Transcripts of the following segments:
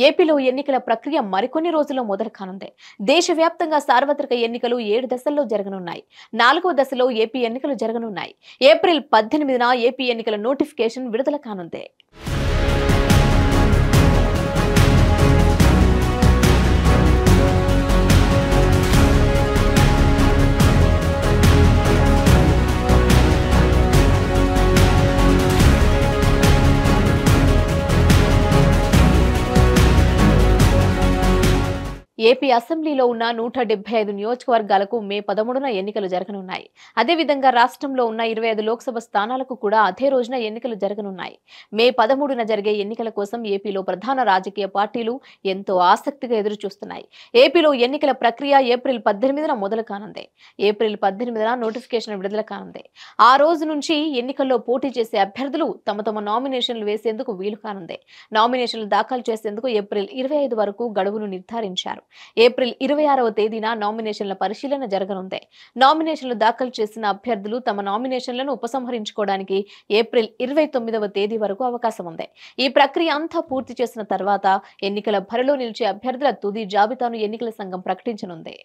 ఏపీలో ఎన్నికల ప్రక్రియ మరికొన్ని రోజుల్లో మొదలు కానుంది. దేశవ్యాప్తంగా సార్వత్రిక ఎన్నికలు 7 దశల్లో జరగనున్నాయి. 4వ దశలో ఏపీ ఎన్నికలు జరగనున్నాయి. ఏప్రిల్ 18న ఏపీ ఎన్నికల నోటిఫికేషన్ విడుదల కానుంది. ఏపీ అసెంబ్లీలో ఉన్న 175 నియోజకవర్గాలకు మే 13న ఎన్నికలు జరగనున్నాయి. అదేవిధంగా రాష్ట్రంలో ఉన్న 25 లోక్సభ స్థానాలకు కూడా అదే రోజున ఎన్నికలు జరగనున్నాయి. మే 13న జరిగే ఎన్నికల కోసం ఏపీలో ప్రధాన రాజకీయ పార్టీలు ఎంతో ఆసక్తిగా ఎదురుచూస్తున్నాయి. ఏపీలో ఎన్నికల ప్రక్రియ ఏప్రిల్ 18న మొదలు కానుంది. ఏప్రిల్ 18న నోటిఫికేషన్ విడుదల కానుంది. ఆ రోజు నుంచి ఎన్నికల్లో పోటీ చేసే అభ్యర్థులు తమ నామినేషన్లు వేసేందుకు వీలు కానుంది. నామినేషన్లు దాఖలు చేసేందుకు ఏప్రిల్ 25 వరకు గడువును నిర్ధారించారు. ఏప్రిల్ 26వ తేదీన నామినేషన్ల పరిశీలన జరగనుంది. నామినేషన్లు దాఖలు చేసిన అభ్యర్థులు తమ నామినేషన్లను ఉపసంహరించుకోవడానికి ఏప్రిల్ 29వ తేదీ వరకు అవకాశం ఉంది. ఈ ప్రక్రియ అంతా పూర్తి చేసిన తర్వాత ఎన్నికల బరిలో నిలిచే అభ్యర్థుల తుది జాబితాను ఎన్నికల సంఘం ప్రకటించనుంది.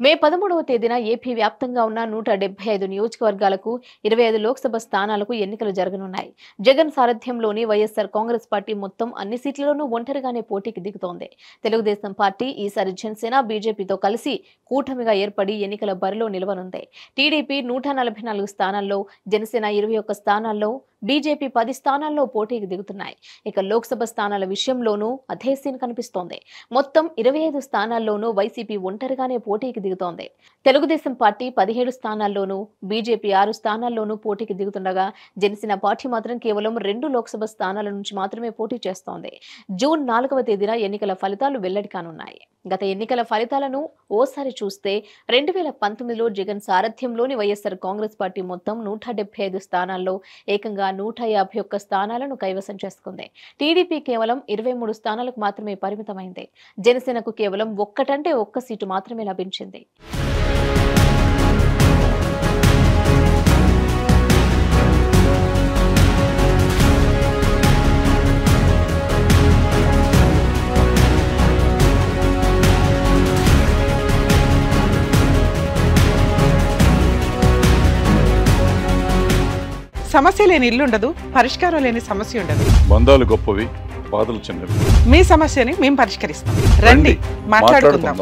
మే 13వ తేదీన ఏపీ వ్యాప్తంగా ఉన్న 175 నియోజకవర్గాలకు 25 లోక్సభ స్థానాలకు ఎన్నికలు జరగనున్నాయి. జగన్ సారథ్యంలోని వైఎస్ఆర్ కాంగ్రెస్ పార్టీ మొత్తం అన్ని సీట్లలోనూ ఒంటరిగానే పోటీకి దిగుతోంది. తెలుగుదేశం పార్టీ ఈసారి జనసేన బీజేపీతో కలిసి కూటమిగా ఏర్పడి ఎన్నికల బరిలో నిలవనుంది. టీడీపీ 144 స్థానాల్లో, జనసేన 21 స్థానాల్లో, బీజేపీ 10 స్థానాల్లో పోటీకి దిగుతున్నాయి. ఇక లోక్సభ స్థానాల విషయంలోనూ అదే సీన్ కనిపిస్తోంది. మొత్తం 25 స్థానాల్లోనూ వైసీపీ ఒంటరిగానే పోటీకి దిగుతోంది. తెలుగుదేశం పార్టీ 17 స్థానాల్లోనూ, బీజేపీ 6 స్థానాల్లోనూ పోటీకి దిగుతుండగా జనసేన పార్టీ మాత్రం కేవలం 2 లోక్సభ స్థానాల నుంచి మాత్రమే పోటీ చేస్తోంది. జూన్ 4వ తేదీన ఎన్నికల ఫలితాలు వెల్లడి కానున్నాయి. గత ఎన్నికల ఫలితాలను ఓసారి చూస్తే 2019లో జగన్ సారథ్యంలోని వైఎస్ఆర్ కాంగ్రెస్ పార్టీ మొత్తం 175 స్థానాల్లో ఏకంగా 151 స్థానాలను కైవసం చేసుకుంది. టీడీపీ కేవలం 23 స్థానాలకు మాత్రమే పరిమితమైంది. జనసేనకు కేవలం ఒక్కటంటే ఒక్క సీటు మాత్రమే లభించింది. సమస్య లేని ఇల్లు ఉండదు, పరిష్కారం లేని సమస్య ఉండదు. బంధాలు గొప్పవి, బాధలు చిన్నవి. మీ సమస్యని మేము పరిష్కరిస్తాం. రండి, మాట్లాడుకుందాం.